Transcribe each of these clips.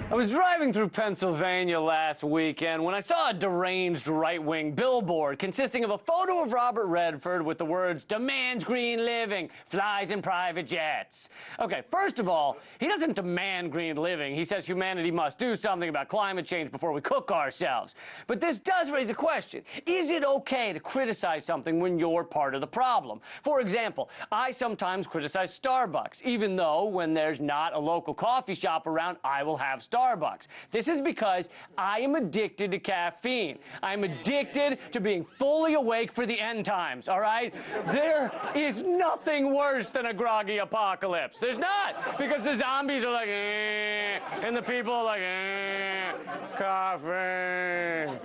I was driving through Pennsylvania last weekend when I saw a deranged right-wing billboard consisting of a photo of Robert Redford with the words, "Demands green living, flies in private jets." Okay, first of all, he doesn't demand green living. He says humanity must do something about climate change before we cook ourselves. But this does raise a question. Is it okay to criticize something when you're part of the problem? For example, I sometimes criticize Starbucks, even though when there's not a local coffee shop around, I will have Starbucks. This is because I am addicted to caffeine. I'm addicted to being fully awake for the end times, all right? There is nothing worse than a groggy apocalypse. There's not, because the zombies are like, and the people are like, coffee.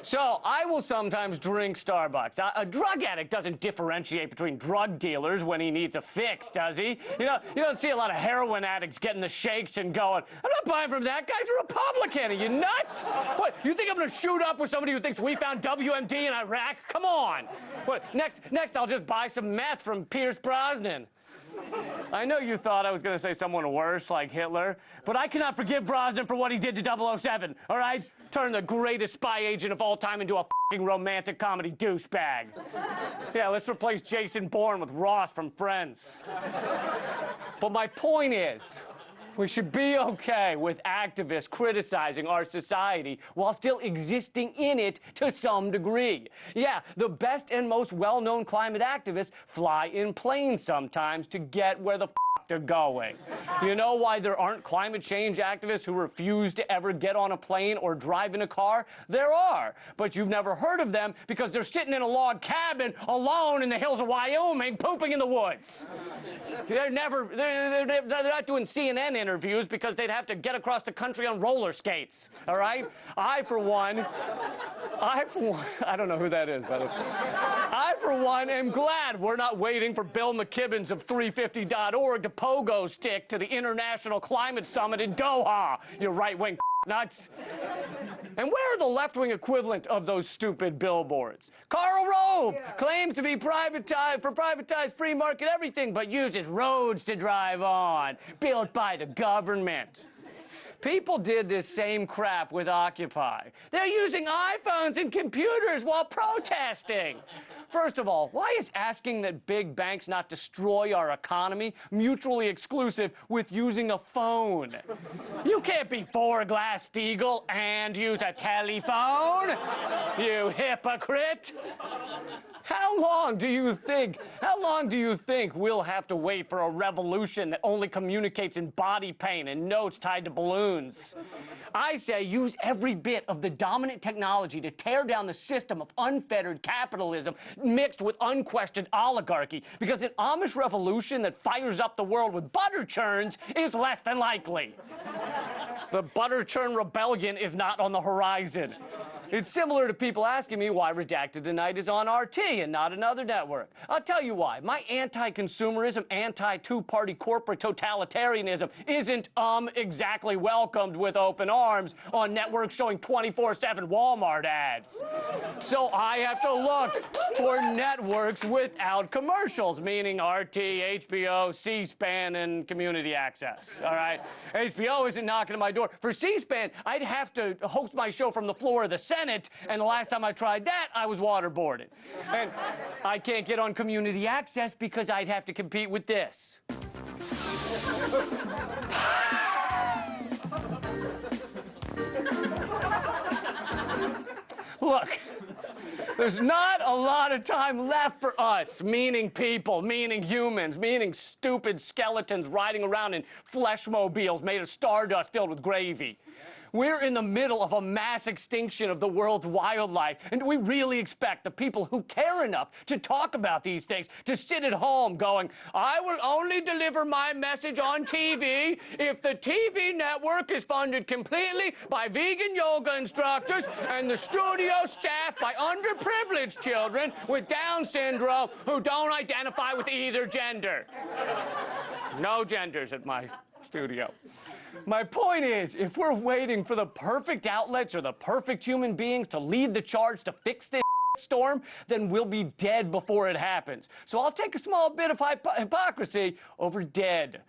So I will sometimes drink Starbucks. A drug addict doesn't differentiate between drug dealers when he needs a fix, does he? You don't see a lot of heroin addicts getting the shakes and going, "I'm not buying from that guy's a Republican. Are you nuts? What, you think I'm going to shoot up with somebody who thinks we found WMD in Iraq? Come on. What, next I'll just buy some meth from Pierce Brosnan." I know you thought I was going to say someone worse, like Hitler, but I cannot forgive Brosnan for what he did to 007, all right? Turned the greatest spy agent of all time into a fucking romantic comedy douchebag. Yeah, let's replace Jason Bourne with Ross from Friends. But my point is, we should be okay with activists criticizing our society while still existing in it to some degree. Yeah, the best and most well-known climate activists fly in planes sometimes to get where the they're going. You know why there aren't climate change activists who refuse to ever get on a plane or drive in a car? There are, but you've never heard of them because they're sitting in a log cabin alone in the hills of Wyoming pooping in the woods. They're not doing CNN interviews because they'd have to get across the country on roller skates, all right? I, for one, I don't know who that is, by the way. I, for one, am glad we're not waiting for Bill McKibbins of 350.org to pogo stick to the International Climate Summit in Doha, you right-wing nuts. And where are the left-wing equivalent of those stupid billboards? Karl Rove claims to be privatized free market everything, but uses roads to drive on, built by the government. People did this same crap with Occupy. They're using iPhones and computers while protesting. First of all, why is asking that big banks not destroy our economy mutually exclusive with using a phone? You can't be for Glass-Steagall and use a telephone, you hypocrite. How long do you think we'll have to wait for a revolution that only communicates in body pain and notes tied to balloons? I say use every bit of the dominant technology to tear down the system of unfettered capitalism mixed with unquestioned oligarchy, because an Amish revolution that fires up the world with butter churns is less than likely. The butter churn rebellion is not on the horizon. It's similar to people asking me why Redacted Tonight is on RT and not another network. I'll tell you why. My anti-consumerism, anti-two-party corporate totalitarianism isn't exactly welcomed with open arms on networks showing 24/7 Walmart ads. So I have to look for networks without commercials, meaning RT, HBO, C-SPAN, and community access, all right? HBO isn't knocking at my door. For C-SPAN, I'd have to host my show from the floor of the Senate, and the last time I tried that, I was waterboarded. And I can't get on community access because I'd have to compete with this. Look, there's not a lot of time left for us, meaning people, meaning humans, meaning stupid skeletons riding around in fleshmobiles made of stardust filled with gravy. We're in the middle of a mass extinction of the world's wildlife, and do we really expect the people who care enough to talk about these things to sit at home going, "I will only deliver my message on TV if the TV network is funded completely by vegan yoga instructors and the studio staffed by underprivileged children with Down syndrome who don't identify with either gender"? No genders at my studio. My point is, if we're waiting for the perfect outlets or the perfect human beings to lead the charge to fix this storm, then we'll be dead before it happens. So I'll take a small bit of hypocrisy over dead.